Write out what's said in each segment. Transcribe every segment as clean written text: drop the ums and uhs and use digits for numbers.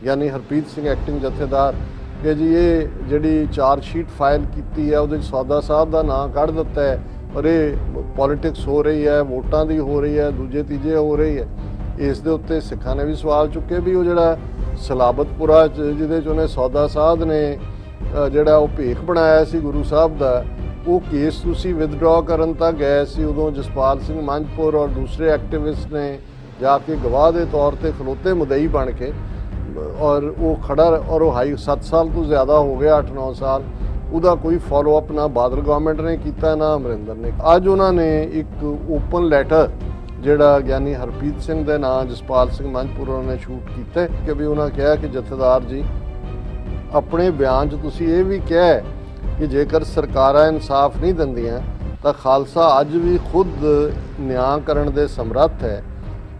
यानी हरप्रीत सिंह एक्टिंग जथेदार कि जी ये जी चार्जशीट फाइल की है वो सौदा साहब का नाम कढ़ दिता है और ये पॉलिटिक्स हो रही है, वोटां की हो रही है, दूजे तीजे हो रही है। इस दे उत्ते सिखां ने भी सवाल चुके भी वो जिहड़ा सलाबतपुरा जिहदे च उन्हें सौदा साहब ने जिहड़ा वो भेख बनाया सी गुरु साहब का, वो केस तुसी विदड्रॉ करन तक गए सी। उदों जसपाल सिंह मंझपुर और दूसरे एक्टिविस्ट ने जाके गवाह के तौर पर खलोते मुदई बन के और वो खड़ा और वो हाई 7 साल तो ज़्यादा हो गया, 8-9 साल, उसका कोई फॉलोअप ना बादल गवर्नमेंट ने किया ना अमरिंदर ने। अज उन्होंने एक ओपन लैटर जिहड़ा ज्ञानी हरप्रीत सिंह के नाम जसपाल सिंह मंझपुर ने शूट किया कि भी उन्होंने कहा कि जथेदार जी अपने बयान च तुसीं ये भी कहा कि जेकर सरकारां इंसाफ नहीं दिंदियां तो खालसा अज भी खुद न्याय करन दे समर्थ है।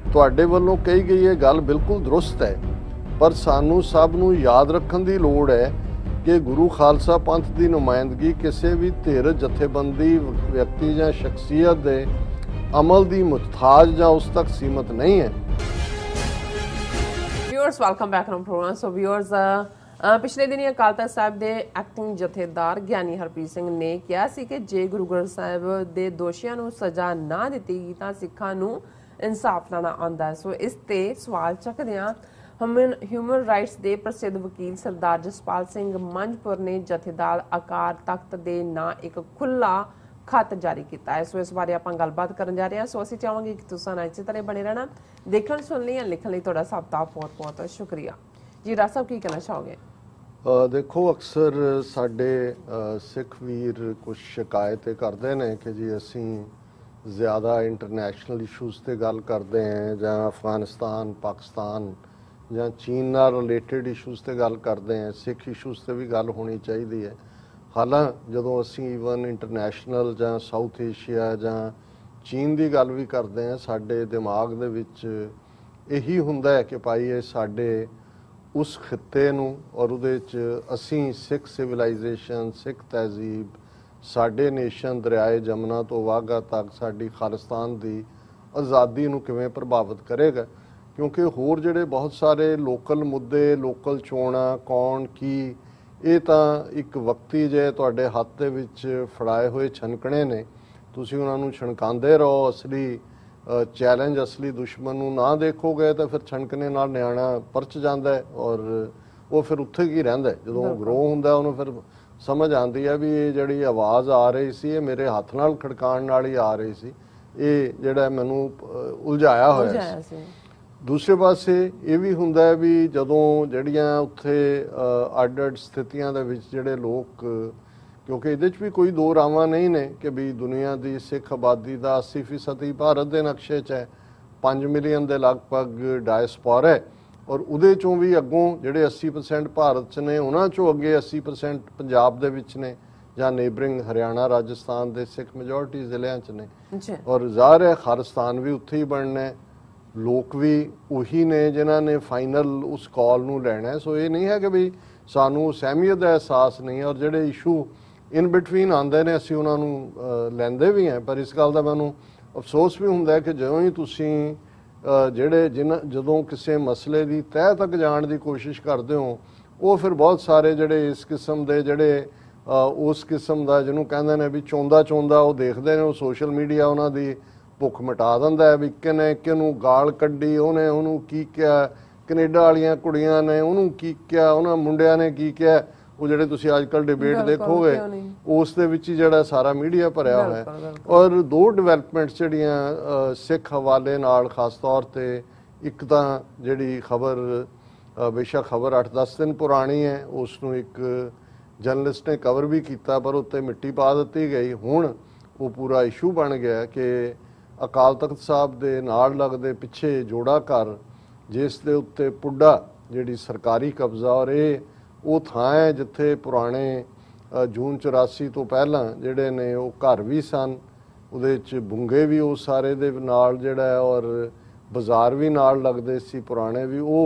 तुहाडे वल्लों कही गई ये गल बिल्कुल दुरुस्त है, पर सानू सब नू याद रखन दी लोड़ है कि गुरु खालसा पंथ की नुमाइंदगी किसी भी धिर जथेबंदी व्यक्ति या शख्सियत के अमल की मुहताज या उस तक सीमित नहीं है। Viewers, welcome back on program. So viewers, पिछले दिन अकाल तख्त साहिब के एक्टिंग जथेदार ਗਿਆਨੀ ਹਰਪ੍ਰੀਤ ਸਿੰਘ ਨੇ ਕਿਹਾ ਸੀ ਕਿ ਜੇ ਗੁਰੂ ਗ੍ਰੰਥ ਸਾਹਿਬ ਦੇ ਦੋਸ਼ੀਆਂ ਨੂੰ ਸਜ਼ਾ ਨਾ ਦਿੱਤੀ ਗਈ ਤਾਂ ਸਿੱਖਾਂ ਨੂੰ ਇਨਸਾਫ ਲੈਣਾ ਆਉਂਦਾ। ਸੋ ਇਸ ਤੇ ਸਵਾਲ ਚੱਕਦਿਆਂ ਹਿਊਮਨ ਰਾਈਟਸ ਦੇ ਪ੍ਰਸਿੱਧ ਵਕੀਲ ਸਰਦਾਰ ਜਸਪਾਲ ਸਿੰਘ ਮੰਝਪੁਰ ਨੇ ਜਥੇਦਾਰ ਅਕਾਲ ਤਖਤ ਦੇ ਨਾਂ ਇੱਕ ਖੁੱਲਾ खत जारी किया है। सो इस बारे आप गलबात कर जा रहे हैं। सो असीं चाहांगे कि तुसां नाल इसे तरह बने रहना, देखण सुनने या लिखण लई तुहाडा सब दा बहुत बहुत शुक्रिया जी। राज साहब की कहना चाहोगे? देखो अक्सर साडे सिख वीर कुछ शिकायत करते हैं कि जी असी ज़्यादा इंटरनेशनल इशूज़ ते गल करते हैं जां अफगानिस्तान पाकिस्तान जां चीन नाल रिलेटेड इशूज़ ते गल करते हैं, सिख इशूज़ ते भी गल होनी चाहिए है। हालांकि जदों असी ईवन इंटरनेशनल जां साउथ एशिया जां चीन की गल भी करते हैं, साडे दिमाग दे विच यही हुंदा है कि भाई ये साडे उस खिते नूं और उहदे च असी सिख सिविलाइजेशन सिख तहजीब साडे नेशन दरियाए जमुना तो वाघा तक साडी खालिस्तान की आज़ादी नूं किवें प्रभावित करेगा। क्योंकि होर जिहड़े बहुत सारे लोकल मुद्दे लोकल चोणां कौन की ਇਹ ਤਾਂ ਇੱਕ ਵਕਤੀ ਜੇ ਤੁਹਾਡੇ ਹੱਥ ਦੇ ਵਿੱਚ ਫੜਾਏ ਹੋਏ ਛਣਕਣੇ ਨੇ, ਤੁਸੀਂ ਉਹਨਾਂ ਨੂੰ ਛਣਕਾਉਂਦੇ ਰਹੋ। ਅਸਲੀ ਚੈਲੰਜ ਅਸਲੀ ਦੁਸ਼ਮਣ ਨੂੰ ਨਾ ਦੇਖੋਗੇ ਤਾਂ ਫਿਰ ਛਣਕਣੇ ਨਾਲ ਨਿਆਣਾ ਪਰਚ ਜਾਂਦਾ ਹੈ ਔਰ ਉਹ ਫਿਰ ਉੱਥੇ ਕੀ ਰਹਿੰਦਾ। ਜਦੋਂ ਗਰੋ ਹੁੰਦਾ ਉਹਨੂੰ ਫਿਰ ਸਮਝ ਆਉਂਦੀ ਹੈ ਵੀ ਇਹ ਜਿਹੜੀ ਆਵਾਜ਼ ਆ ਰਹੀ ਸੀ ਇਹ ਮੇਰੇ ਹੱਥ ਨਾਲ ਖੜਕਾਉਣ ਨਾਲ ਹੀ ਆ ਰਹੀ ਸੀ, ਇਹ ਜਿਹੜਾ ਮੈਨੂੰ ਉਲਝਾਇਆ ਹੋਇਆ ਸੀ। दूसरे पासे ये भी हुंदा है भी जदों जड़ियाँ उत्थे अड अड स्थितियां दे विच जिहड़े लोग, क्योंकि इहदे च भी कोई दो रावां नहीं ने कि भी दुनिया की सिख आबादी का 80% ही भारत के नक्शे च है, 5 मिलियन के लगभग डायस्पोरा है और उहदे चों भी अगों जिहड़े 80% भारत च ने उन्हां चों अगे 80% पंजाब दे विच ने जां नेबरिंग हरियाणा राजस्थान के सिख मेजोरिटी जिलियां च ने और ज़ाहिर है खालिस्तान भी उत्थे ही बनना है, लोग भी उही ने जिन्हां ने फाइनल उस कॉल नूं लैना है। सो ये नहीं है कि भी सानू सहमियत का एहसास नहीं है और जिहड़े इशू इन बिटवीन आंदे ने असीं उन्हां नूं लैंदे भी हैं, पर इस गल दा मैनूं अफसोस भी हुंदा है कि ਜਦੋਂ ही तुसीं जिहड़े जदों किसी मसले की तह तक जाण की कोशिश करते हो वो फिर बहुत सारे जिहड़े इस किस्म के जिहड़े उस किस्म का जिन्हों कहंदे ने भी चौंदा चौंदा वो देखते हैं, वो सोशल मीडिया उन्हां दी भुख मिटा दिंदा है भी किने किनू गाल कड्डी उन्हें उन्होंने की क्या, कनेडा वालियां कुड़ियां ने उन्होंने की क्या, उन्होंने मुंडिया ने की क्या, वो जिहड़े तुसीं अजकल डिबेट देखोगे उस दे विच ही जिहड़ा सारा मीडिया भरिया होया है। और दो डिवेलपमेंट्स जिहड़ियां सिख हवाले नाल खास तौर ते एक तां जिहड़ी खबर बेशक खबर 8-10 दिन पुरानी है, उसनूं एक जर्नलिस्ट ने कवर भी किया पर उत्ते मिट्टी पा दित्ती गई। हुण वो पूरा इशू बन गया कि अकाल तख्त साहब के नाल लगदे पिछे जोड़ा घर जिस दे उत्ते पुड्डा जिहड़ी सरकारी कब्जा और ये वो थां है जिथे पुराने जून 84 तो पहला जिहड़े ने वो घर भी सन, उहदे च बुंगे भी उस सारे दे नाल जिहड़ा है और बाज़ार भी नाल लगदे सी पुराने भी। वो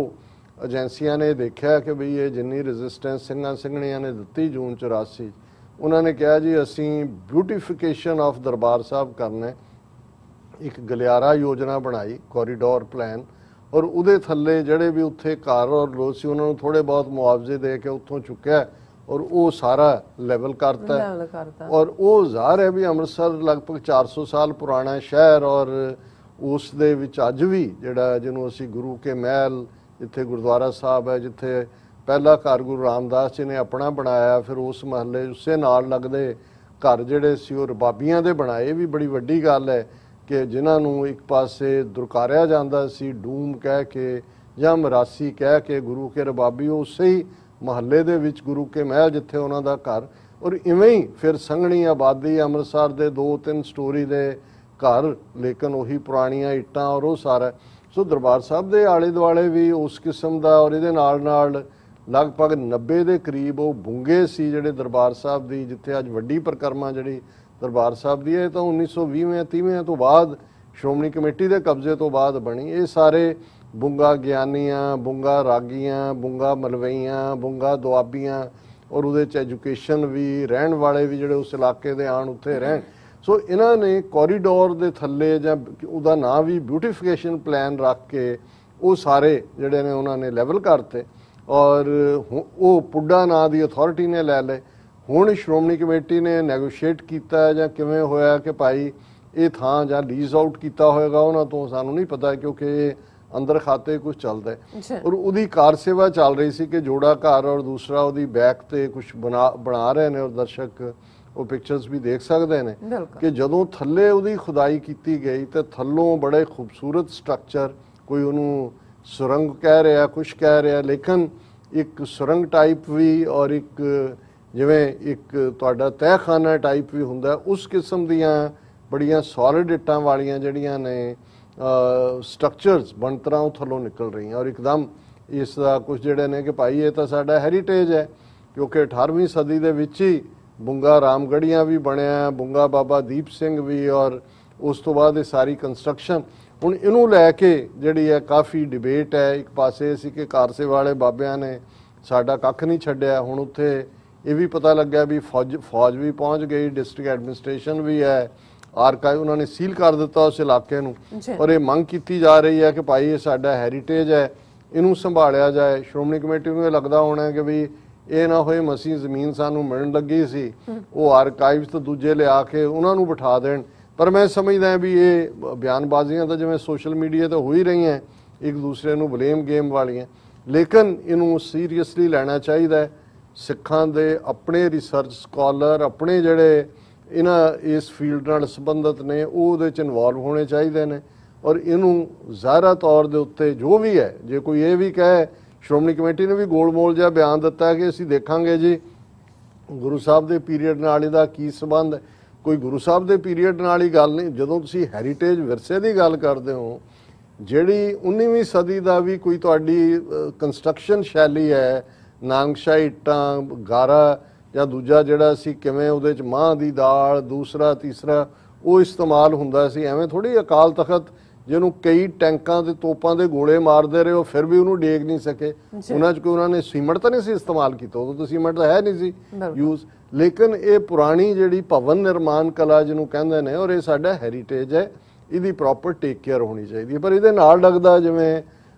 एजेंसियां ने देखा कि भी ये जिन्नी रजिस्टेंस सिंघां सिंघणियां ने दित्ती जून 84 उन्होंने कहा जी असीं ब्यूटिफिकेशन ऑफ दरबार साहब करना, एक गलियारा योजना बनाई कॉरीडोर प्लान ਔਰ ਉਹਦੇ ਥੱਲੇ ਜਿਹੜੇ ਵੀ ਉੱਥੇ ਘਰ ਔਰ ਲੋਕ ਸੀ ਉਹਨਾਂ ਨੂੰ ਥੋੜੇ ਬਹੁਤ ਮੁਆਵਜ਼ੇ ਦੇ ਕੇ ਉੱਥੋਂ ਚੁੱਕਿਆ ਔਰ ਉਹ ਸਾਰਾ ਲੈਵਲ ਕਰਤਾ ਹੈ। ਲੈਵਲ ਕਰਤਾ। ਔਰ ਉਹ ਜ਼ਾਹਰ ਹੈ ਵੀ ਅੰਮ੍ਰਿਤਸਰ ਲਗਭਗ 400 ਸਾਲ ਪੁਰਾਣਾ ਸ਼ਹਿਰ ਔਰ ਉਸ ਦੇ ਵਿੱਚ ਅੱਜ ਵੀ ਜਿਹੜਾ ਜਿਹਨੂੰ ਅਸੀਂ ਗੁਰੂ ਕੇ ਮਹਿਲ, ਜਿੱਥੇ ਗੁਰਦੁਆਰਾ ਸਾਹਿਬ ਹੈ, ਜਿੱਥੇ ਪਹਿਲਾ ਘਰ ਗੁਰੂ ਰਾਮਦਾਸ ਜੀ ਨੇ ਆਪਣਾ ਬਣਾਇਆ, ਫਿਰ ਉਸ ਮਹੱਲੇ ਉਸੇ ਨਾਲ ਲੱਗਦੇ ਘਰ ਜਿਹੜੇ ਸੀ ਉਹ ਰਬਾਬੀਆਂ ਦੇ ਬਣਾਏ। ਵੀ ਬੜੀ ਵੱਡੀ ਗੱਲ ਹੈ ਕਿ ਜਿਨ੍ਹਾਂ ਨੂੰ ਇੱਕ ਪਾਸੇ ਦੁਰਕਾਰਿਆ ਜਾਂਦਾ ਸੀ ਡੂਮ ਕਹਿ ਕੇ ਜਾਂ ਮਰਾਸੀ ਕਹਿ ਕੇ, ਗੁਰੂ ਕੇ ਰਬਾਬੀ ਉਹ ਉਸੇ ਹੀ ਮਹੱਲੇ ਦੇ ਵਿੱਚ ਗੁਰੂ ਕੇ ਮਹਿਲ ਜਿੱਥੇ ਉਹਨਾਂ ਦਾ ਘਰ। ਔਰ ਇਵੇਂ ਹੀ ਫਿਰ ਸੰਘਣੀ ਆਬਾਦੀ, ਅੰਮ੍ਰਿਤਸਰ ਦੇ 2-3 ਸਟੋਰੀ ਦੇ ਘਰ, ਲੇਕਿਨ ਉਹੀ ਪੁਰਾਣੀਆਂ ਇੱਟਾਂ ਔਰ ਉਹ ਸਾਰਾ। ਸੋ ਦਰਬਾਰ ਸਾਹਿਬ ਦੇ ਆਲੇ ਦੁਆਲੇ ਵੀ ਉਸ ਕਿਸਮ ਦਾ। ਔਰ ਇਹਦੇ ਨਾਲ ਨਾਲ ਲਗਭਗ 90 ਦੇ ਕਰੀਬ ਉਹ ਬੁੰਗੇ ਸੀ ਜਿਹੜੇ ਦਰਬਾਰ ਸਾਹਿਬ ਦੀ, ਜਿੱਥੇ ਅੱਜ ਵੱਡੀ ਪਰਿਕਰਮਾ ਜਿਹੜੀ ਦਰਬਾਰ ਸਾਹਿਬ ਦੀ ਹੈ, ਤਾਂ 1920-30 ਤੋਂ ਬਾਅਦ ਸ਼੍ਰੋਮਣੀ ਕਮੇਟੀ ਦੇ ਕਬਜ਼ੇ ਤੋਂ ਬਾਅਦ ਬਣੀ। ਇਹ ਸਾਰੇ ਬੁੰਗਾ ਗਿਆਨੀਆਂ, ਬੁੰਗਾ ਰਾਗੀਆਂ, ਬੁੰਗਾ ਮਲਵਈਆਂ, ਬੁੰਗਾ ਦੁਆਬੀਆਂ, ਔਰ ਉਹਦੇ 'ਚ ਐਜੂਕੇਸ਼ਨ ਵੀ, ਰਹਿਣ ਵਾਲੇ ਵੀ ਜਿਹੜੇ ਉਸ ਇਲਾਕੇ ਦੇ ਆਣ ਉੱਥੇ ਰਹਿਣ। ਸੋ ਇਹਨਾਂ ਨੇ ਕੋਰੀਡੋਰ ਦੇ ਥੱਲੇ ਜਾਂ ਉਹਦਾ ਨਾਂ ਵੀ ਬਿਊਟੀਫਿਕੇਸ਼ਨ ਪਲਾਨ ਰੱਖ ਕੇ ਉਹ ਸਾਰੇ ਜਿਹੜੇ ਨੇ ਉਹਨਾਂ ਨੇ ਲੈਵਲ ਕਰਤੇ ਔਰ ਉਹ ਪੁੱਡਾ ਨਾਂ ਦੀ ਅਥਾਰਟੀ ਨੇ ਲੈ ਲਏ। ਹੁਣ ਸ਼੍ਰੋਮਣੀ ਕਮੇਟੀ ਨੇ ਨੈਗੋਸ਼ੀਏਟ ਕੀਤਾ ਜਾਂ ਕਿਵੇਂ ਹੋਇਆ ਕਿ ਭਾਈ ਇਹ ਥਾਂ ਜਾਂ ਲੀਜ਼ ਆਊਟ ਕੀਤਾ ਹੋਏਗਾ ਉਹਨਾਂ ਤੋਂ, ਸਾਨੂੰ ਨਹੀਂ ਪਤਾ ਕਿਉਂਕਿ ਅੰਦਰ ਖਾਤੇ ਕੁਝ ਚੱਲਦਾ ਹੈ। ਔਰ ਉਹਦੀ ਕਾਰ ਸੇਵਾ ਚੱਲ ਰਹੀ ਸੀ ਕਿ ਜੋੜਾ ਘਰ ਔਰ ਦੂਸਰਾ ਉਹਦੀ ਬੈਕ ਤੇ ਕੁਝ ਬਣਾ ਰਹੇ ਨੇ ਔਰ ਦਰਸ਼ਕ ਉਹ ਪਿਕਚਰਸ ਵੀ ਦੇਖ ਸਕਦੇ ਨੇ ਕਿ ਜਦੋਂ ਥੱਲੇ ਉਹਦੀ ਖੁਦਾਈ ਕੀਤੀ ਗਈ ਤੇ ਥੱਲੋਂ ਬੜੇ ਖੂਬਸੂਰਤ ਸਟਰਕਚਰ, ਕੋਈ ਉਹਨੂੰ ਸੁਰੰਗ ਕਹਿ ਰਿਹਾ, ਕੁਝ ਕਹਿ ਰਿਹਾ, ਲੇਕਿਨ ਇੱਕ ਸੁਰੰਗ ਟਾਈਪ ਵੀ ਔਰ ਇੱਕ ਜਿਵੇਂ ਇੱਕ ਤੁਹਾਡਾ ਤਹਿਖਾਨਾ ਟਾਈਪ ਵੀ ਹੁੰਦਾ, ਉਸ ਕਿਸਮ ਦੀਆਂ ਬੜੀਆਂ ਸੋਲਿਡ ਇੱਟਾਂ ਵਾਲੀਆਂ ਜਿਹੜੀਆਂ ਨੇ ਸਟਰਕਚਰਸ ਬਣਤਰਾਂ ਉਹ ਥੱਲੋਂ ਨਿਕਲ ਰਹੀਆਂ। ਔਰ ਇੱਕਦਮ ਇਸ ਦਾ ਕੁਝ ਜਿਹੜੇ ਨੇ ਕਿ ਭਾਈ ਇਹ ਤਾਂ ਸਾਡਾ ਹੈਰੀਟੇਜ ਹੈ, ਕਿਉਂਕਿ 18ਵੀਂ ਸਦੀ ਦੇ ਵਿੱਚ ਹੀ ਬੁੰਗਾ ਰਾਮਗੜੀਆਂ ਵੀ ਬਣਿਆ, ਬੁੰਗਾ ਬਾਬਾ ਦੀਪ ਸਿੰਘ ਵੀ, ਔਰ ਉਸ ਤੋਂ ਬਾਅਦ ਇਹ ਸਾਰੀ ਕੰਸਟਰਕਸ਼ਨ। ਹੁਣ ਇਹਨੂੰ ਲੈ ਕੇ ਜਿਹੜੀ ਹੈ ਕਾਫੀ ਡਿਬੇਟ ਹੈ। ਇੱਕ ਪਾਸੇ ਸੀ ਕਿ ਕਾਰਸੇ ਵਾਲੇ ਬਾਬਿਆਂ ਨੇ ਸਾਡਾ ਕੱਖ ਨਹੀਂ ਛੱਡਿਆ, ਹੁਣ ਉੱਥੇ ਇਹ ਵੀ ਪਤਾ ਲੱਗਿਆ ਵੀ ਫੌਜ ਵੀ ਪਹੁੰਚ ਗਈ, ਡਿਸਟ੍ਰਿਕਟ ਐਡਮਿਨਿਸਟ੍ਰੇਸ਼ਨ ਵੀ ਹੈ, ਆਰਕਾਈਵ ਉਹਨਾਂ ਨੇ ਸੀਲ ਕਰ ਦਿੱਤਾ ਉਸ ਇਲਾਕੇ ਨੂੰ। ਔਰ ਇਹ ਮੰਗ ਕੀਤੀ ਜਾ ਰਹੀ ਹੈ ਕਿ ਭਾਈ ਇਹ ਸਾਡਾ ਹੈਰੀਟੇਜ ਹੈ, ਇਹਨੂੰ ਸੰਭਾਲਿਆ ਜਾਏ। ਸ਼੍ਰੋਮਣੀ ਕਮੇਟੀ ਨੂੰ ਇਹ ਲੱਗਦਾ ਹੋਣਾ ਕਿ ਵੀ ਇਹ ਨਾ ਹੋਏ ਮਸੀਂ ਜ਼ਮੀਨ ਸਾਨੂੰ ਮਿਲਣ ਲੱਗੀ ਸੀ, ਉਹ ਆਰਕਾਈਵਸ ਤੋਂ ਦੂਜੇ ਲਿਆ ਕੇ ਉਹਨਾਂ ਨੂੰ ਬਿਠਾ ਦੇਣ। ਪਰ ਮੈਂ ਸਮਝਦਾ ਵੀ ਇਹ ਬਿਆਨਬਾਜ਼ੀਆਂ ਤਾਂ ਜਿਵੇਂ ਸੋਸ਼ਲ ਮੀਡੀਆ ਤੇ ਹੋ ਹੀ ਰਹੀਆਂ, ਇੱਕ ਦੂਸਰੇ ਨੂੰ ਬਲੇਮ ਗੇਮ ਵਾਲੀਆਂ, ਲੇਕਿਨ ਇਹਨੂੰ ਸੀਰੀਅਸਲੀ ਲੈਣਾ ਚਾਹੀਦਾ। ਸਿੱਖਾਂ ਦੇ ਆਪਣੇ ਰਿਸਰਚ ਸਕਾਲਰ, ਆਪਣੇ ਜਿਹੜੇ ਇਹਨਾਂ ਇਸ ਫੀਲਡ ਨਾਲ ਸੰਬੰਧਿਤ ਨੇ, ਉਹ ਉਹਦੇ 'ਚ ਇਨਵੋਲਵ ਹੋਣੇ ਚਾਹੀਦੇ ਨੇ। ਔਰ ਇਹਨੂੰ ਜ਼ਾਹਿਰਾ ਤੌਰ ਦੇ ਉੱਤੇ ਜੋ ਵੀ ਹੈ, ਜੇ ਕੋਈ ਇਹ ਵੀ ਕਹੇ, ਸ਼੍ਰੋਮਣੀ ਕਮੇਟੀ ਨੇ ਵੀ ਗੋਲ-ਮੋਲ ਜਿਹਾ ਬਿਆਨ ਦਿੱਤਾ ਕਿ ਅਸੀਂ ਦੇਖਾਂਗੇ ਜੀ ਗੁਰੂ ਸਾਹਿਬ ਦੇ ਪੀਰੀਅਡ ਨਾਲ ਇਹਦਾ ਕੀ ਸੰਬੰਧ ਹੈ। ਕੋਈ ਗੁਰੂ ਸਾਹਿਬ ਦੇ ਪੀਰੀਅਡ ਨਾਲ ਹੀ ਗੱਲ ਨਹੀਂ। ਜਦੋਂ ਤੁਸੀਂ ਹੈਰੀਟੇਜ ਵਿਰਸੇ ਦੀ ਗੱਲ ਕਰਦੇ ਹੋ, ਜਿਹੜੀ 19ਵੀਂ ਸਦੀ ਦਾ ਵੀ ਕੋਈ ਤੁਹਾਡੀ ਕੰਸਟਰਕਸ਼ਨ ਸ਼ੈਲੀ ਹੈ, ਨਾਂਗਸ਼ਾਹੀ ਇੱਟਾਂ, ਗਾਰਾ ਜਾਂ ਦੂਜਾ ਜਿਹੜਾ ਸੀ ਕਿਵੇਂ ਉਹਦੇ 'ਚ ਮਾਂਹ ਦੀ ਦਾਲ, ਦੂਸਰਾ ਤੀਸਰਾ ਉਹ ਇਸਤੇਮਾਲ ਹੁੰਦਾ ਸੀ। ਐਵੇਂ ਥੋੜੀ ਅਕਾਲ ਤਖਤ ਜਿਹਨੂੰ ਕਈ ਟੈਂਕਾਂ ਤੇ ਤੋਪਾਂ ਦੇ ਗੋਲੇ ਮਾਰਦੇ ਰਹੇ, ਉਹ ਫਿਰ ਵੀ ਉਹਨੂੰ ਡੇਗ ਨਹੀਂ ਸਕੇ। ਉਹਨਾਂ 'ਚ ਕੋਈ ਉਹਨਾਂ ਨੇ ਸੀਮੈਂਟ ਤਾਂ ਨਹੀਂ ਸੀ ਇਸਤੇਮਾਲ ਕੀਤਾ, ਉਦੋਂ ਤਾਂ ਸੀਮੈਂਟ ਤਾਂ ਹੈ ਨਹੀਂ ਸੀ ਯੂਜ਼। ਲੇਕਿਨ ਇਹ ਪੁਰਾਣੀ ਜਿਹੜੀ ਭਵਨ ਨਿਰਮਾਣ ਕਲਾ ਜਿਹਨੂੰ ਕਹਿੰਦੇ ਨੇ, ਔਰ ਇਹ ਸਾਡਾ ਹੈਰੀਟੇਜ ਹੈ, ਇਹਦੀ ਪ੍ਰੋਪਰ ਟੇਕ ਕੇਅਰ ਹੋਣੀ ਚਾਹੀਦੀ ਹੈ। ਪਰ ਇਹਦੇ ਨਾਲ ਲੱਗਦਾ ਜਿਵੇਂ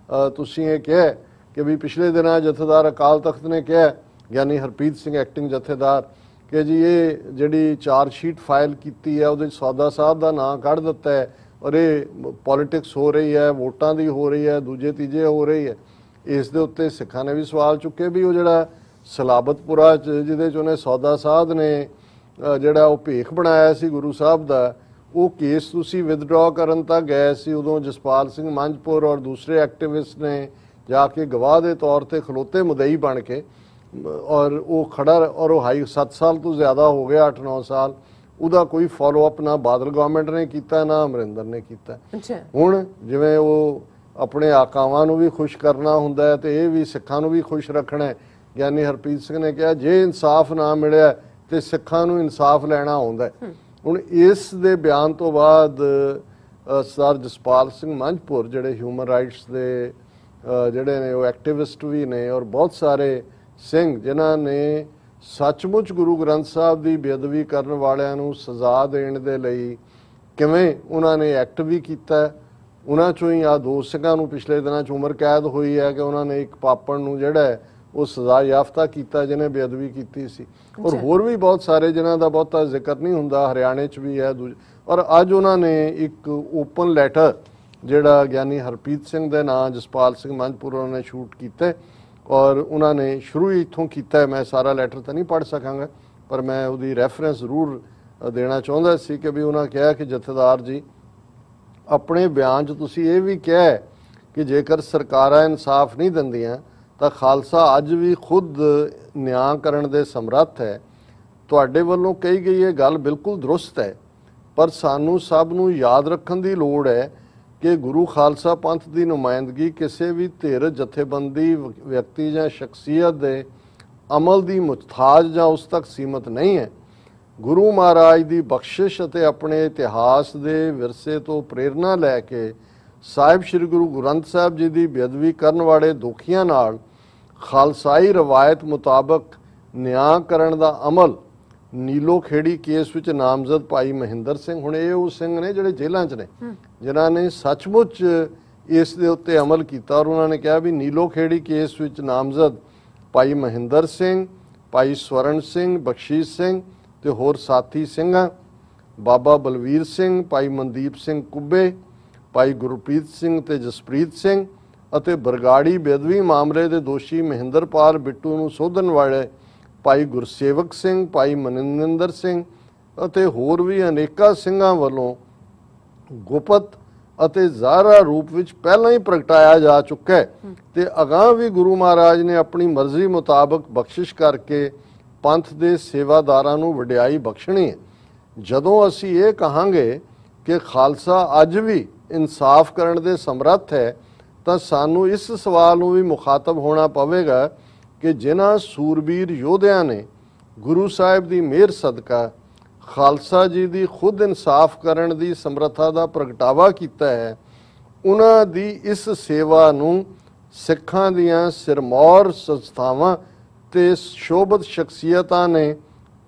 ਤੁਸੀਂ ਇਹ ਕਿਹਾ ਕਿ ਵੀ ਪਿਛਲੇ ਦਿਨਾਂ ਜਥੇਦਾਰ ਅਕਾਲ ਤਖਤ ਨੇ ਕਿਹਾ, ਗਿਆਨੀ ਹਰਪ੍ਰੀਤ ਸਿੰਘ ਐਕਟਿੰਗ ਜਥੇਦਾਰ, ਕਿ ਜੀ ਇਹ ਜਿਹੜੀ ਚਾਰਜ ਸ਼ੀਟ ਫਾਈਲ ਕੀਤੀ ਹੈ ਉਹਦੇ 'ਚ ਸੌਦਾ ਸਾਹਿਬ ਦਾ ਨਾਂ ਕੱਢ ਦਿੱਤਾ ਹੈ ਔਰ ਇਹ ਪੋਲੀਟਿਕਸ ਹੋ ਰਹੀ ਹੈ, ਵੋਟਾਂ ਦੀ ਹੋ ਰਹੀ ਹੈ, ਦੂਜੇ ਤੀਜੇ ਹੋ ਰਹੀ ਹੈ। ਇਸ ਦੇ ਉੱਤੇ ਸਿੱਖਾਂ ਨੇ ਵੀ ਸਵਾਲ ਚੁੱਕੇ ਵੀ ਉਹ ਜਿਹੜਾ ਸਲਾਬਤਪੁਰਾ 'ਚ ਜਿਹਦੇ 'ਚ ਉਹਨੇ ਸੌਦਾ ਸਾਹਿਬ ਨੇ ਜਿਹੜਾ ਉਹ ਭੇਖ ਬਣਾਇਆ ਸੀ ਗੁਰੂ ਸਾਹਿਬ ਦਾ, ਉਹ ਕੇਸ ਤੁਸੀਂ ਵਿਦਡਰਾ ਕਰਨ ਤੱਕ ਗਏ ਸੀ। ਉਦੋਂ ਜਸਪਾਲ ਸਿੰਘ ਮੰਝਪੁਰ ਔਰ ਦੂਸਰੇ ਐਕਟਿਵਿਸਟ ਨੇ ਜਾ ਕੇ ਗਵਾਹ ਦੇ ਤੌਰ ਤੇ ਖਲੋਤੇ ਮੁਦਈ ਬਣ ਕੇ, ਔਰ ਉਹ ਖੜਾ, ਔਰ ਉਹ 7 ਸਾਲ ਤੋਂ ਜ਼ਿਆਦਾ ਹੋ ਗਿਆ, 8-9 ਸਾਲ, ਉਹਦਾ ਕੋਈ ਫਾਲੋ ਅਪ ਨਾ ਬਾਦਲ ਗਵਰਨਮੈਂਟ ਨੇ ਕੀਤਾ ਨਾ ਅਮਰਿੰਦਰ ਨੇ ਕੀਤਾ। ਹੁਣ ਜਿਵੇਂ ਉਹ ਆਪਣੇ ਆਕਾਵਾਂ ਨੂੰ ਵੀ ਖੁਸ਼ ਕਰਨਾ ਹੁੰਦਾ ਹੈ ਤੇ ਇਹ ਵੀ ਸਿੱਖਾਂ ਨੂੰ ਵੀ ਖੁਸ਼ ਰੱਖਣਾ ਹੈ। ਗਿਆਨੀ ਹਰਪ੍ਰੀਤ ਸਿੰਘ ਨੇ ਕਿਹਾ ਜੇ ਇਨਸਾਫ ਨਾ ਮਿਲਿਆ ਤੇ ਸਿੱਖਾਂ ਨੂੰ ਇਨਸਾਫ ਲੈਣਾ ਹੁੰਦਾ। ਹੁਣ ਇਸ ਦੇ ਬਿਆਨ ਤੋਂ ਬਾਅਦ ਸਰ ਜਸਪਾਲ ਸਿੰਘ ਮੰਝਪੁਰ ਜਿਹੜੇ ਹਿਊਮਨ ਰਾਈਟਸ ਦੇ ਜਿਹੜੇ ਨੇ ਉਹ ਐਕਟਿਵਿਸਟ ਵੀ ਨੇ, ਔਰ ਬਹੁਤ ਸਾਰੇ ਸਿੰਘ ਜਿਨ੍ਹਾਂ ਨੇ ਸੱਚਮੁੱਚ ਗੁਰੂ ਗ੍ਰੰਥ ਸਾਹਿਬ ਦੀ ਬੇਅਦਬੀ ਕਰਨ ਵਾਲਿਆਂ ਨੂੰ ਸਜ਼ਾ ਦੇਣ ਦੇ ਲਈ ਕਿਵੇਂ ਉਹਨਾਂ ਨੇ ਐਕਟ ਵੀ ਕੀਤਾ ਉਹਨਾਂ ਚੋਂ ਹੀ ਆ ਦੋ ਸਿੰਘਾਂ ਨੂੰ ਪਿਛਲੇ ਦਿਨਾਂ 'ਚ ਉਮਰ ਕੈਦ ਹੋਈ ਹੈ ਕਿ ਉਹਨਾਂ ਨੇ ਇੱਕ ਪਾਪਣ ਨੂੰ ਜਿਹੜਾ ਹੈ ਉਹ ਸਜ਼ਾ ਯਾਫਤਾ ਕੀਤਾ ਜਿਹਨੇ ਬੇਅਦਬੀ ਕੀਤੀ ਸੀ। ਔਰ ਹੋਰ ਵੀ ਬਹੁਤ ਸਾਰੇ ਜਿਨ੍ਹਾਂ ਦਾ ਬਹੁਤਾ ਜ਼ਿਕਰ ਨਹੀਂ ਹੁੰਦਾ, ਹਰਿਆਣੇ 'ਚ ਵੀ ਹੈ। ਔਰ ਅੱਜ ਉਹਨਾਂ ਨੇ ਇੱਕ ਓਪਨ ਲੈਟਰ ਜਿਹੜਾ ਗਿਆਨੀ ਹਰਪ੍ਰੀਤ ਸਿੰਘ ਦੇ ਨਾਂ ਜਸਪਾਲ ਸਿੰਘ ਮੰਝਪੁਰ ਉਹਨਾਂ ਨੇ ਸ਼ੂਟ ਕੀਤਾ ਔਰ ਉਹਨਾਂ ਨੇ ਸ਼ੁਰੂ ਹੀ ਇੱਥੋਂ ਕੀਤਾ। ਮੈਂ ਸਾਰਾ ਲੈਟਰ ਤਾਂ ਨਹੀਂ ਪੜ੍ਹ ਸਕਾਂਗਾ, ਪਰ ਮੈਂ ਉਹਦੀ ਰੈਫਰੈਂਸ ਜ਼ਰੂਰ ਦੇਣਾ ਚਾਹੁੰਦਾ ਸੀ ਕਿ ਵੀ ਉਹਨਾਂ ਕਿਹਾ ਕਿ ਜਥੇਦਾਰ ਜੀ, ਆਪਣੇ ਬਿਆਨ 'ਚ ਤੁਸੀਂ ਇਹ ਵੀ ਕਿਹਾ ਕਿ ਜੇਕਰ ਸਰਕਾਰਾਂ ਇਨਸਾਫ ਨਹੀਂ ਦਿੰਦੀਆਂ ਤਾਂ ਖਾਲਸਾ ਅੱਜ ਵੀ ਖੁਦ ਨਿਆਂ ਕਰਨ ਦੇ ਸਮਰੱਥ ਹੈ। ਤੁਹਾਡੇ ਵੱਲੋਂ ਕਹੀ ਗਈ ਇਹ ਗੱਲ ਬਿਲਕੁਲ ਦਰੁਸਤ ਹੈ, ਪਰ ਸਾਨੂੰ ਸਭ ਨੂੰ ਯਾਦ ਰੱਖਣ ਦੀ ਲੋੜ ਹੈ ਕਿ ਗੁਰੂ ਖਾਲਸਾ ਪੰਥ ਦੀ ਨੁਮਾਇੰਦਗੀ ਕਿਸੇ ਵੀ ਧਿਰ, ਜਥੇਬੰਦੀ, ਵਿਅਕਤੀ ਜਾਂ ਸ਼ਖਸੀਅਤ ਦੇ ਅਮਲ ਦੀ ਮੁਹਤਾਜ ਜਾਂ ਉਸ ਤੱਕ ਸੀਮਤ ਨਹੀਂ ਹੈ। ਗੁਰੂ ਮਹਾਰਾਜ ਦੀ ਬਖਸ਼ਿਸ਼ ਅਤੇ ਆਪਣੇ ਇਤਿਹਾਸ ਦੇ ਵਿਰਸੇ ਤੋਂ ਪ੍ਰੇਰਨਾ ਲੈ ਕੇ ਸਾਹਿਬ ਸ੍ਰੀ ਗੁਰੂ ਗ੍ਰੰਥ ਸਾਹਿਬ ਜੀ ਦੀ ਬੇਅਦਬੀ ਕਰਨ ਵਾਲੇ ਦੋਖੀਆਂ ਨਾਲ ਖਾਲਸਾਈ ਰਵਾਇਤ ਮੁਤਾਬਕ ਨਿਆਂ ਕਰਨ ਦਾ ਅਮਲ ਨੀਲੋ ਖੇੜੀ ਕੇਸ ਵਿੱਚ ਨਾਮਜ਼ਦ ਭਾਈ ਮਹਿੰਦਰ ਸਿੰਘ, ਹੁਣ ਇਹ ਉਹ ਸਿੰਘ ਨੇ ਜਿਹੜੇ ਜੇਲ੍ਹਾਂ 'ਚ ਨੇ, ਜਿਨ੍ਹਾਂ ਨੇ ਸੱਚਮੁੱਚ ਇਸ ਦੇ ਉੱਤੇ ਅਮਲ ਕੀਤਾ। ਔਰ ਉਹਨਾਂ ਨੇ ਕਿਹਾ ਵੀ ਨੀਲੋ ਖੇੜੀ ਕੇਸ ਵਿੱਚ ਨਾਮਜ਼ਦ ਭਾਈ ਮਹਿੰਦਰ ਸਿੰਘ, ਭਾਈ ਸਵਰਨ ਸਿੰਘ, ਬਖਸ਼ੀਸ਼ ਸਿੰਘ ਤੇ ਹੋਰ ਸਾਥੀ ਸਿੰਘਾਂ, ਬਾਬਾ ਬਲਵੀਰ ਸਿੰਘ, ਭਾਈ ਮਨਦੀਪ ਸਿੰਘ ਕੁੱਬੇ, ਭਾਈ ਗੁਰਪ੍ਰੀਤ ਸਿੰਘ ਤੇ ਜਸਪ੍ਰੀਤ ਸਿੰਘ ਅਤੇ ਬਰਗਾੜੀ ਬੇਅਦਬੀ ਮਾਮਲੇ ਦੇ ਦੋਸ਼ੀ ਮਹਿੰਦਰਪਾਲ ਬਿੱਟੂ ਨੂੰ ਸੋਧਣ ਵਾਲੇ ਭਾਈ ਗੁਰਸੇਵਕ ਸਿੰਘ, ਭਾਈ ਮਨਿੰਦਰ ਸਿੰਘ ਅਤੇ ਹੋਰ ਵੀ ਅਨੇਕਾਂ ਸਿੰਘਾਂ ਵੱਲੋਂ ਗੁਪਤ ਅਤੇ ਜ਼ਾਹਰਾ ਰੂਪ ਵਿੱਚ ਪਹਿਲਾਂ ਹੀ ਪ੍ਰਗਟਾਇਆ ਜਾ ਚੁੱਕਾ ਹੈ ਤੇ ਅਗਾਂਹ ਵੀ ਗੁਰੂ ਮਹਾਰਾਜ ਨੇ ਆਪਣੀ ਮਰਜ਼ੀ ਮੁਤਾਬਕ ਬਖਸ਼ਿਸ਼ ਕਰਕੇ ਪੰਥ ਦੇ ਸੇਵਾਦਾਰਾਂ ਨੂੰ ਵਡਿਆਈ ਬਖਸ਼ਣੀ ਹੈ। ਜਦੋਂ ਅਸੀਂ ਇਹ ਕਹਾਂਗੇ ਕਿ ਖਾਲਸਾ ਅੱਜ ਵੀ ਇਨਸਾਫ ਕਰਨ ਦੇ ਸਮਰੱਥ ਹੈ ਤਾਂ ਸਾਨੂੰ ਇਸ ਸਵਾਲ ਨੂੰ ਵੀ ਮੁਖਾਤਬ ਹੋਣਾ ਪਵੇਗਾ ਕਿ ਜਿਨ੍ਹਾਂ ਸੂਰਬੀਰ ਯੋਧਿਆਂ ਨੇ ਗੁਰੂ ਸਾਹਿਬ ਦੀ ਮਿਹਰ ਸਦਕਾ ਖਾਲਸਾ ਜੀ ਦੀ ਖੁਦ ਇਨਸਾਫ ਕਰਨ ਦੀ ਸਮਰੱਥਾ ਦਾ ਪ੍ਰਗਟਾਵਾ ਕੀਤਾ ਹੈ, ਉਹਨਾਂ ਦੀ ਇਸ ਸੇਵਾ ਨੂੰ ਸਿੱਖਾਂ ਦੀਆਂ ਸਿਰਮੌਰ ਸੰਸਥਾਵਾਂ ਤੇ ਸ਼ੋਭਤ ਸ਼ਖਸੀਅਤਾਂ ਨੇ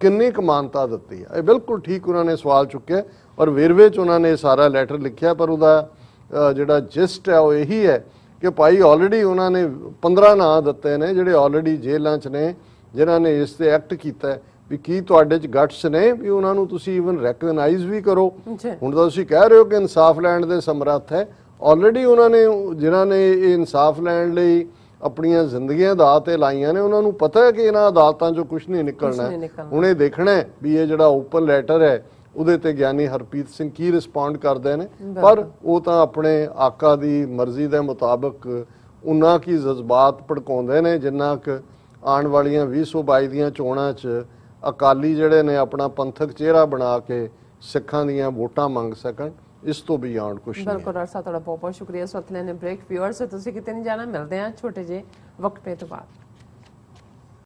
ਕਿੰਨੀ ਕੁ ਮਾਨਤਾ ਦਿੱਤੀ ਹੈ। ਇਹ ਬਿਲਕੁਲ ਠੀਕ ਉਹਨਾਂ ਨੇ ਸਵਾਲ ਚੁੱਕਿਆ ਔਰ ਵੇਰਵੇ 'ਚ ਉਹਨਾਂ ਨੇ ਸਾਰਾ ਲੈਟਰ ਲਿਖਿਆ, ਪਰ ਉਹਦਾ ਜਿਹੜਾ ਜਿਸਟ ਹੈ ਉਹ ਇਹੀ ਹੈ ਕਿ ਭਾਈ ਆਲਰੇਡੀ ਉਹਨਾਂ ਨੇ 15 ਨਾਂ ਦਿੱਤੇ ਨੇ ਜਿਹੜੇ ਆਲਰੇਡੀ ਜੇਲ੍ਹਾਂ 'ਚ ਨੇ, ਜਿਨ੍ਹਾਂ ਨੇ ਇਸ ਤੇ ਐਕਟ ਕੀਤਾ ਵੀ ਕੀ ਤੁਹਾਡੇ 'ਚ ਗਟਸ ਨੇ ਵੀ ਉਹਨਾਂ ਨੂੰ ਤੁਸੀਂ ਈਵਨ ਰੈਕਗਨਾਈਜ਼ ਵੀ ਕਰੋ। ਹੁਣ ਤਾਂ ਤੁਸੀਂ ਕਹਿ ਰਹੇ ਹੋ ਕਿ ਇਨਸਾਫ ਲੈਣ ਦੇ ਸਮਰੱਥ ਹੈ, ਆਲਰੇਡੀ ਉਹਨਾਂ ਨੇ ਜਿਨ੍ਹਾਂ ਨੇ ਇਹ ਇਨਸਾਫ ਲੈਣ ਲਈ ਆਪਣੀਆਂ ਜ਼ਿੰਦਗੀਆਂ ਦਾਅ ਤੇ ਲਾਈਆਂ ਨੇ, ਉਹਨਾਂ ਨੂੰ ਪਤਾ ਹੈ ਕਿ ਇਹਨਾਂ ਅਦਾਲਤਾਂ 'ਚੋਂ ਕੁਝ ਨਹੀਂ ਨਿਕਲਣਾ। ਹੁਣ ਇਹ ਦੇਖਣਾ ਵੀ ਇਹ ਜਿਹੜਾ ਓਪਨ ਲੈਟਰ ਹੈ ਉਹਦੇ ਤੇ ਗਿਆਨੀ ਹਰਪ੍ਰੀਤ ਸਿੰਘ ਕੀ ਰਿਸਪੌਂਡ ਕਰਦੇ ਨੇ, ਪਰ ਉਹ ਤਾਂ ਆਪਣੇ ਆਕਾ ਦੀ ਮਰਜ਼ੀ ਦੇ ਮੁਤਾਬਕ ਉਹਨਾਂ ਕੀ ਜਜ਼ਬਾਤ ਭੜਕਾਉਂਦੇ ਨੇ ਜਿੰਨਾ ਕਿ ਆਉਣ ਵਾਲੀਆਂ 2022 ਦੀਆਂ ਚੋਣਾਂ 'ਚ ਅਕਾਲੀ ਜਿਹੜੇ ਨੇ ਆਪਣਾ ਪੰਥਕ ਚਿਹਰਾ ਬਣਾ ਕੇ ਸਿੱਖਾਂ ਦੀਆਂ ਵੋਟਾਂ ਮੰਗ ਸਕਣ। ਇਸ ਤੋਂ ਬਿਯੋਂਡ ਕੁਝ ਨਹੀਂ। ਬਿਲਕੁਲ ਡਾਕਟਰ ਸਾਹਿਬ, ਤੁਹਾਡਾ ਬਹੁਤ ਬਹੁਤ ਸ਼ੁਕਰੀਆ। ਇਸ ਵਕਤ ਲੈਣੇ ਬ੍ਰੇਕ। ਵਿਊਅਰਸ ਤੁਸੀਂ ਕਿਤੇ ਨਹੀਂ ਜਾਣਾ, ਮਿਲਦੇ ਹਾਂ ਛੋਟੇ ਜਿਹੇ ਵਕਫੇ ਤੋਂ ਬਾਅਦ।